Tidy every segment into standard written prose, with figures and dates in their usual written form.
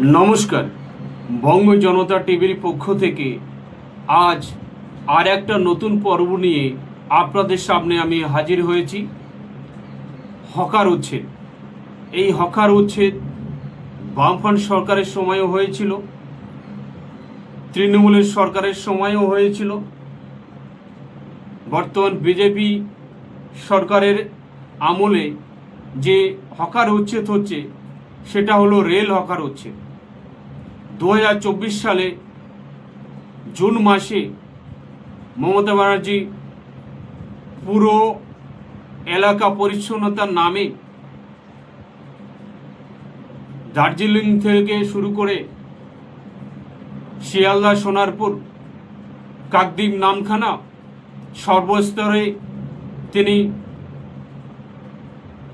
নমস্কার। বঙ্গ জনতা টিভির পক্ষ থেকে আজ আর একটা নতুন পর্ব নিয়ে আপনাদের সামনে আমি হাজির হয়েছি। হকার উচ্ছেদ। এই হকার উচ্ছেদ বামফ্রন্ট সরকারের সময়ও হয়েছিল, তৃণমূলের সরকারের সময়ও হয়েছিল, বর্তমান বিজেপি সরকারের আমলে যে হকার উচ্ছেদ হচ্ছে সেটা হলো রেল হকার উচ্ছেদ। 2024 সালে জুন মাসে মমতা ব্যানার্জি পুরো এলাকা পরিচ্ছন্নতার নামে দার্জিলিং থেকে শুরু করে শিয়ালদা, সোনারপুর, কাকদ্বীপ, নামখানা সর্বস্তরে তিনি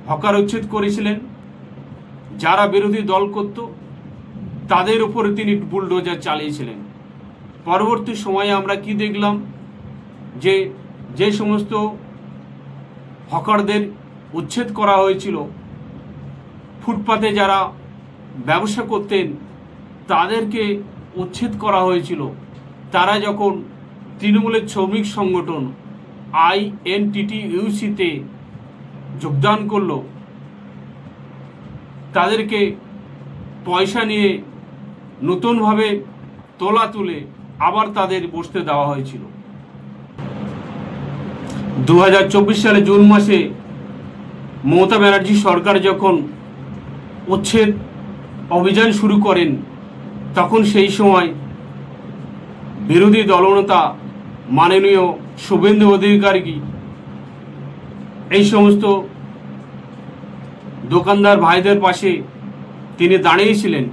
হকার উচ্ছেদ করেছিলেন। যারা বিরোধী দল করত তাদের উপরে তিনি বুলডোজার চালিয়েছিলেন। পরবর্তী সময়ে আমরা কি দেখলাম, যে সমস্ত হকারদের উচ্ছেদ করা হয়েছিল, ফুটপাতে যারা ব্যবসা করতেন তাদেরকে উচ্ছেদ করা হয়েছিল। তারা যখন তৃণমূলের শ্রমিক সংগঠন INTTUC-তে যোগদান করল, তাদেরকে পয়সা নিয়ে নতুনভাবে তুলে আবার তাদের বসতে দেওয়া হয়েছিল। 2024 সালে জুন মাসে মমতা ব্যানার্জি সরকার যখন উচ্ছেদ অভিযান শুরু করেন, তখন সেই সময় বিরোধী দলনেতা মাননীয় শুভেন্দু অধিকারী এই সমস্ত দোকানদার ভাইদের পাশে তিনি দাঁড়িয়েছিলেন।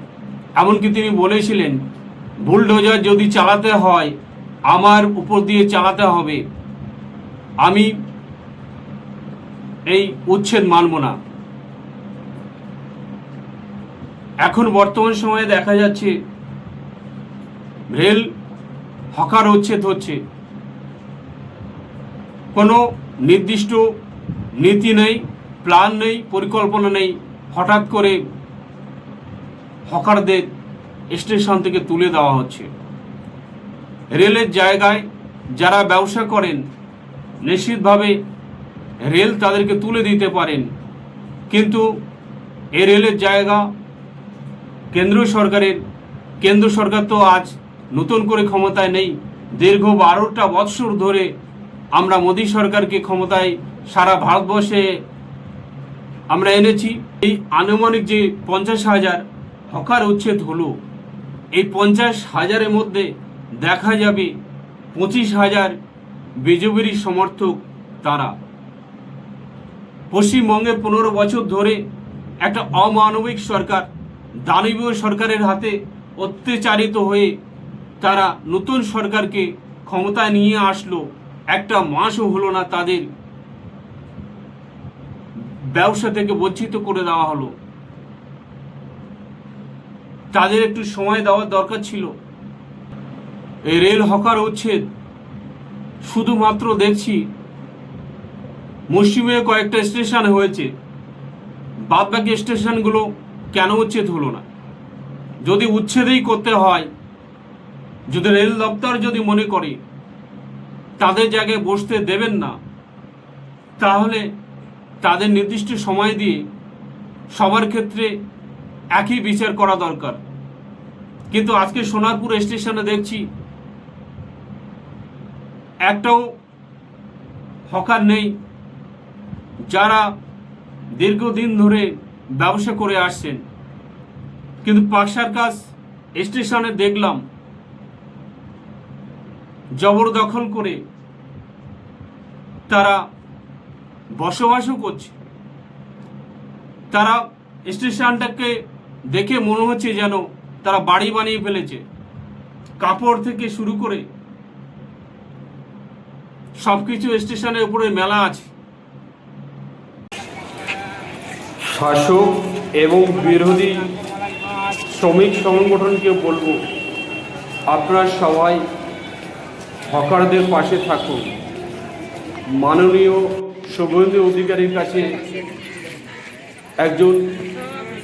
এমনকি তিনি বলেছিলেন, বুলডোজার যদি চালাতে হয় আমার উপর দিয়ে চালাতে হবে, আমি এই উচ্ছেদ মানব না। এখন বর্তমান সময়ে দেখা যাচ্ছে রেল হকার উচ্ছেদ হচ্ছে। কোনো নির্দিষ্ট নীতি নেই, প্ল্যান নেই, পরিকল্পনা নেই। হঠাৎ করে হকারদের স্টেশন থেকে তুলে দেওয়া হচ্ছে। রেলের জায়গায় যারা ব্যবসা করেন নিশ্চিতভাবে রেল তাদেরকে তুলে দিতে পারেন, কিন্তু এ রেলের জায়গা কেন্দ্র সরকার তো আজ নতুন করে ক্ষমতায় নেই। দীর্ঘ 12টা বৎসর ধরে আমরা মোদী সরকারকে ক্ষমতায় সারা ভারতবর্ষে আমরা এনেছি। এই আনুমানিক যে 50,000 হকার উচ্ছেদ হলো, এই 50,000-এর মধ্যে দেখা যাবে 25,000 বিজেপির সমর্থক। তারা পশ্চিমবঙ্গে 15 বছর ধরে একটা অমানবিক সরকার, দানবীয় সরকারের হাতে অত্যাচারিত হয়ে তারা নতুন সরকারকে ক্ষমতায় নিয়ে আসলো। একটা মাসও হলো না তাদের ব্যবসা থেকে বঞ্চিত করে দেওয়া হলো। তাদের একটু সময় দেওয়ার দরকার ছিল। এই রেল হকার উচ্ছেদ শুধুমাত্র দেখছি মুষ্টিমেয় কয়েকটা স্টেশনে হয়েছে, বাদবাকি স্টেশনগুলো কেন উচ্ছেদ হলো না? যদি উচ্ছেদই করতে হয়, যদি রেল দপ্তর যদি মনে করে তাদের জায়গায় বসতে দেবেন না, তাহলে তাদের নির্দিষ্ট সময় দিয়ে সবার ক্ষেত্রে একই বিচার করা দরকার। কিন্তু আজকে সোনারপুর স্টেশনে দেখছি একটাও হকার নেই, যারা দীর্ঘদিন ধরে ব্যবসা করে আসছেন। কিন্তু পাকসারকাস স্টেশনে দেখলাম জবরদখল করে তারা বসবাসও করছে। তারা স্টেশনটাকে দেখে মনে হচ্ছে যেন তারা বাড়ি বানিয়ে ফেলেছে। কাপড় থেকে শুরু করে সবকিছু স্টেশনের উপরে মেলা আছে। শাসক এবং বিরোধী শ্রমিক সংগঠনকে বলবো, আপনারা সবাই হকারদের পাশে থাকুন। মাননীয় শুভেন্দু অধিকারীর কাছে একজন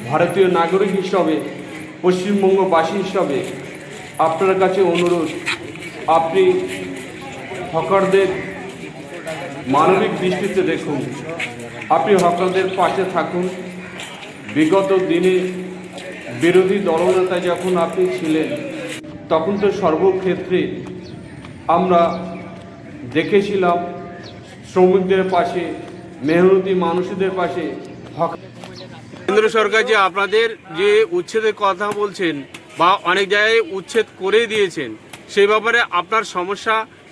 ভারতীয় নাগরিক হিসাবে পশ্চিমবঙ্গবাসী হিসাবে আপনার কাছে অনুরোধ, আপনি হকারদের মানবিক দৃষ্টিতে দেখুন, আপনি হকারদের পাশে থাকুন। বিগত দিনে বিরোধী দলনেতা যখন আপনি ছিলেন, তখন তো সর্বক্ষেত্রে আমরা দেখেছিলাম শ্রমিকদের পাশে, মেহনতি মানুষদের পাশে কেন্দ্র সরকার যে আপনাদের যে উচ্ছেদের কথা বলছেন বা অনেক জায়গায় উচ্ছেদ করে দিয়েছেন, সেই ব্যাপারে আপনার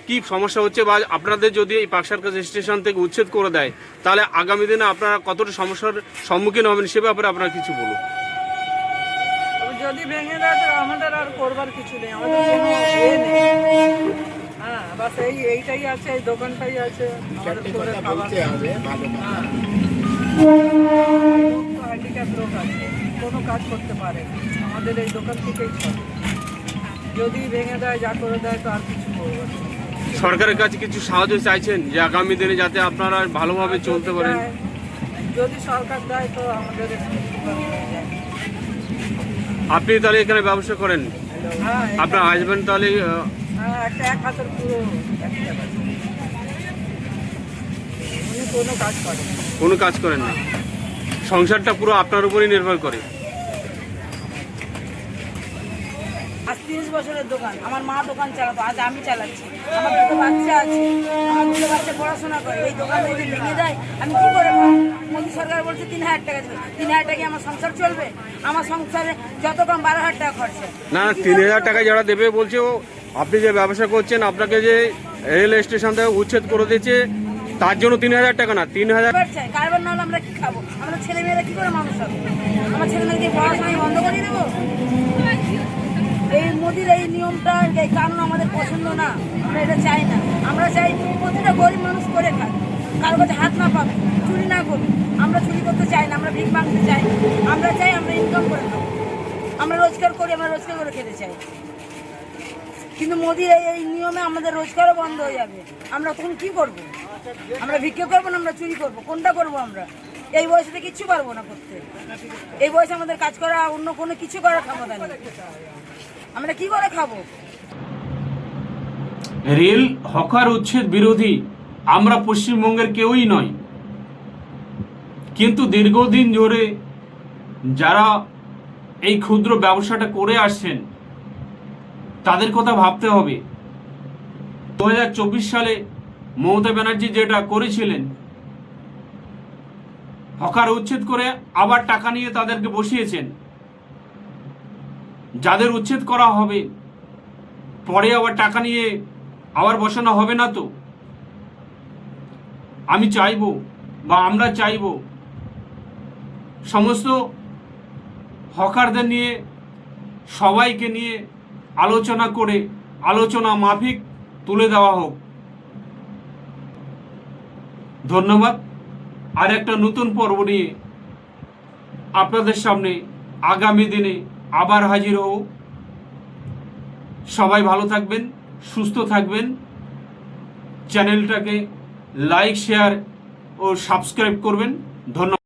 কি সমস্যা হচ্ছে, বা আপনাদের যদি এই পাকসারকাছ স্টেশন থেকে উচ্ছেদ করে দেয় তাহলে আগামী দিনে আপনারা কতটা সমস্যার সম্মুখীন হবেন, সে ব্যাপারে আপনারা কিছু বলুন। যদি ভেঙে দেয় তো আমাদের আর করবার কিছু নেই, আমাদের কোনো ইয়ে নেই। হ্যাঁ, বাস এইটাই আছে, এই দোকানটাই আছে আমাদের করে খাবার। হ্যাঁ, হ্যান্ডিক্যাপ লোক আছে, কোনো কাজ করতে পারে না, আমাদের এই দোকান থেকেই চলে। যদি ভেঙে দেয়, যা করে দেয় তো আর কিছু করবো না। সরকারের কাছে কিছু সাহায্য চাইছেন যে আগামী দিনে যাতে আপনারা ভালোভাবে চলতে পারেন? যদি সরকার দেয় তো আমাদের একটু উপকার হয়ে যায়। আপনি তাহলে এখানে ব্যবসা করেন? হ্যাঁ, আপনার হাজবেন্ড তাহলে হ্যাঁ, এক হাতের পুরো উনি কোনো কাজ করেন না। কোনো কাজ করেন না, সংসারটা পুরো আপনার উপরই নির্ভর করে। আজ 30 বছরের দোকান, আমার মা দোকান চালাতো, আজ আমি চালাচ্ছি। আমার দুটো বাচ্চা আছে, আমার দুটো বাচ্চা পড়াশোনা করে। এই দোকান যদি ভেঙে দেয় আমি কি করে খাবো? মোদী সরকার বলছে 3000 টাকা দেবে, 3000 টাকা আমার সংসার চলবে? আমার সংসারে যত কম 12,000 টাকা খরচা। না, 3000 টাকা যারা দেবে বলছে, ও আপনি যে ব্যবসা করছেন, আপনাকে যে রেল স্টেশন থেকে উচ্ছেদ করে দিয়েছে তার জন্য 3000 টাকা না, 3000 চাই। কারবার না হলে আমরা কি খাবো? আমরা ছেলে মেয়েরা কি করে মানুষ হবে? আমার ছেলে মেয়েকে পড়াশোনা বন্ধ করে দেবো? এই মোদির এই নিয়মটা, এই কারণ আমাদের পছন্দ না, আমরা এটা চাই না। আমরা চাই প্রতিটা গরিব মানুষ করে খাক, কারো কাছে হাত না পাবে, চুরি না করবে। আমরা চুরি করতে চাই না, আমরা ভিক মাংতে চাই, আমরা চাই আমরা ইনকাম করে খাবো, আমরা রোজগার করি, আমরা রোজগার করে খেতে চাই। কিন্তু মোদির এই নিয়মে আমাদের রোজগারও বন্ধ হয়ে যাবে। আমরা তখন কি করবো? আমরা ভিক্ষে করবো না আমরা চুরি করবো? কোনটা করবো? আমরা এই বয়সে কিচ্ছু পারবো না করতে। এই বয়সে আমাদের কাজ করা, অন্য কোনো কিছু করার ক্ষমতা নেই। আমরা কি করে খাবো? রেল হকার উচ্ছেদ বিরোধী আমরা পশ্চিমবঙ্গের কেউই নয়, কিন্তু দীর্ঘদিন ধরে যারা এই ক্ষুদ্র ব্যবসাটা করে আসছেন তাদের কথা ভাবতে হবে। 2024 সালে মমতা ব্যানার্জি যেটা করেছিলেন, হকার উচ্ছেদ করে আবার টাকা নিয়ে তাদেরকে বসিয়েছেন। যাদের উচ্ছেদ করা হবে পরে আবার টাকা নিয়ে আবার বসানো হবে না তো? আমি চাইবো বা আমরা চাইবো সমস্ত হকারদের নিয়ে, সবাইকে নিয়ে আলোচনা করে আলোচনা মাফিক তুলে দেওয়া হোক। ধন্যবাদ। আর একটা নতুন পর্ব নিয়ে আপনাদের সামনে আগামী দিনে আবার হাজির হব। সবাই ভালো থাকবেন, সুস্থ থাকবেন। চ্যানেলটাকে লাইক, শেয়ার ও সাবস্ক্রাইব করবেন। ধন্যবাদ।